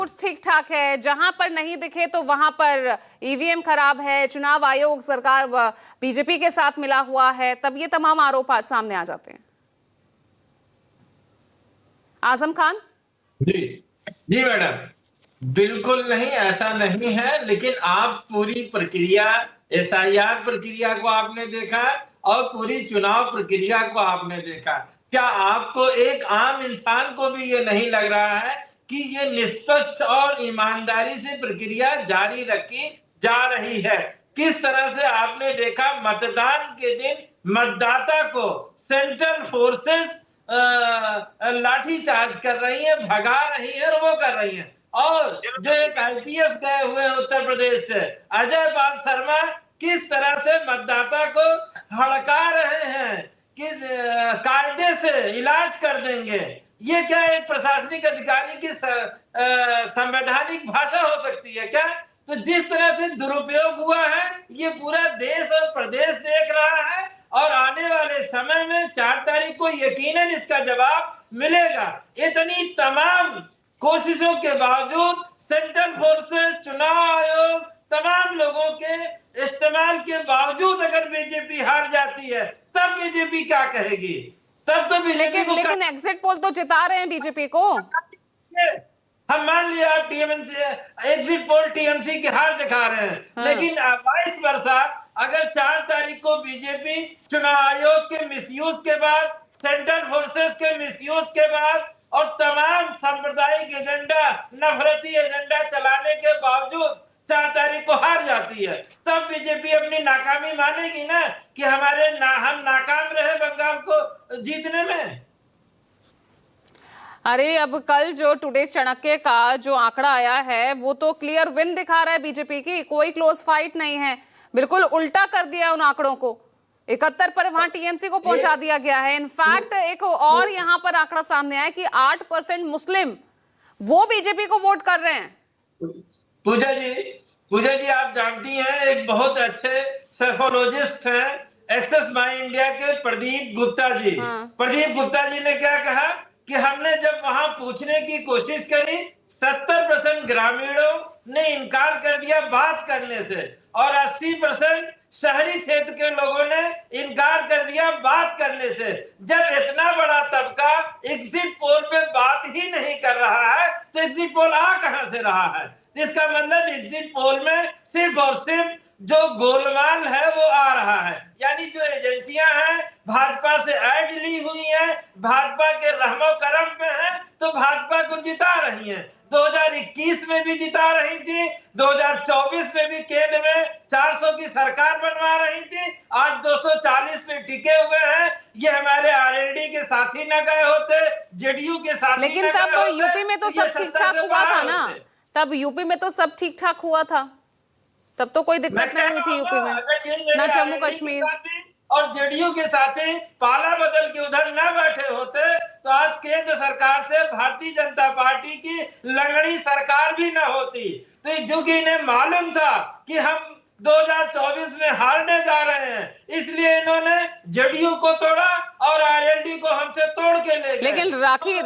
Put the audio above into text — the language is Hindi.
कुछ ठीक ठाक है, जहां पर नहीं दिखे तो वहां पर ईवीएम खराब है, चुनाव आयोग सरकार बीजेपी के साथ मिला हुआ है, तब ये तमाम आरोप सामने आ जाते हैं। आजम खान जी जी मैडम, बिल्कुल नहीं, ऐसा नहीं है। लेकिन आप पूरी प्रक्रिया, एसआईआर प्रक्रिया को आपने देखा और पूरी चुनाव प्रक्रिया को आपने देखा। क्या आपको, एक आम इंसान को भी ये नहीं लग रहा है कि ये निष्पक्ष और ईमानदारी से प्रक्रिया जारी रखी जा रही है? किस तरह से आपने देखा मतदान के दिन मतदाता को सेंट्रल फोर्सेस लाठी चार्ज कर रही है, भगा रही है और वो कर रही है। और जो एक आईपीएस गए हुए उत्तर प्रदेश से अजय पाल शर्मा किस तरह से मतदाता को हड़का रहे हैं कि कायदे से इलाज कर देंगे। ये क्या एक प्रशासनिक अधिकारी की संवैधानिक भाषा हो सकती है क्या? तो जिस तरह से दुरुपयोग हुआ है ये पूरा देश और प्रदेश देख रहा है और आने वाले समय में 4 तारीख को यकीनन इसका जवाब मिलेगा। इतनी तमाम कोशिशों के बावजूद सेंट्रल फोर्सेस, चुनाव आयोग, तमाम लोगों के इस्तेमाल के बावजूद अगर बीजेपी हार जाती है तब बीजेपी क्या कहेगी? तब तो बीजेपी को लेकिन एग्जिट पोल तो जिता रहे हैं बीजेपी को। हम मान लिया टीएमसी, एग्जिट पोल टीएमसी की हार दिखा रहे हैं, लेकिन 22 वर्षा अगर 4 तारीख को बीजेपी चुनाव आयोग के मिसयूज के बाद, सेंट्रल फोर्सेस के मिसयूज के बाद और तमाम सांप्रदायिक एजेंडा, नफरती एजेंडा चलाने के बावजूद 4 तारीख को हार जाती है, तब बीजेपी अपनी नाकामी मानेगी ना कि हम नाकाम रहे बंगाल को जीतने में। अरे अब कल जो टुडे चाणक्य का जो आंकड़ा आया है वो तो क्लियर विन दिखा रहा है बीजेपी की, कोई क्लोज फाइट नहीं है, बिल्कुल उल्टा कर दिया उन आंकड़ों को। 71 पर वहां टीएमसी को पहुंचा दिया गया है। इनफैक्ट एक और यहां पर आंकड़ा सामने आया कि 8% मुस्लिम वो बीजेपी को वोट कर रहे हैं। पूजा जी आप जानती हैं एक बहुत अच्छे साइकोलॉजिस्ट हैं एक्सेस माई इंडिया के प्रदीप गुप्ता जी। प्रदीप गुप्ता जी ने क्या कहा कि हमने जब वहां पूछने की कोशिश करी 70% ग्रामीणों ने इनकार कर दिया बात करने से और 80% शहरी क्षेत्र के लोगों ने इनकार कर दिया बात करने से। जब इतना बड़ा तबका एग्जिट पोल पे बात ही नहीं कर रहा है तो एग्जिट पोल आ कहां से रहा है? इसका मतलब एग्जिट पोल में सिर्फ और सिर्फ जो गोलमाल है वो आ रहा है। यानी जो एजेंसियां हैं भाजपा से ऐड ली हुई हैं, भाजपा के रहमो करम पे हैं तो भाजपा को जिता रही हैं। 2021 में भी जिता रही थी, 2024 में भी केंद्र में 400 की सरकार बनवा रही थी, आज 240 पे टिके हुए हैं। ये हमारे आरएलडी के साथी न गए होते, जेडीयू के साथी लेकिन न गए तब होते, यूपी में तो सब ठीक ठाक हुआ था ना, तब यूपी में तो सब ठीक ठाक हुआ था, तब तो कोई दिक्कत नहीं हुई थी यूपी में, ना जम्मू कश्मीर। और जेडीयू के साथी पाला बदल के उधर न बैठे होते तो आज केंद्र सरकार से भारतीय जनता पार्टी की लंगड़ी सरकार भी न होती। तो क्योंकि इन्हें मालूम था कि हम 2024 में हारने जा रहे हैं, इसलिए इन्होंने जेडीयू को तोड़ा और आरएलडी को हमसे तोड़ के ले गए। लेकिन राखी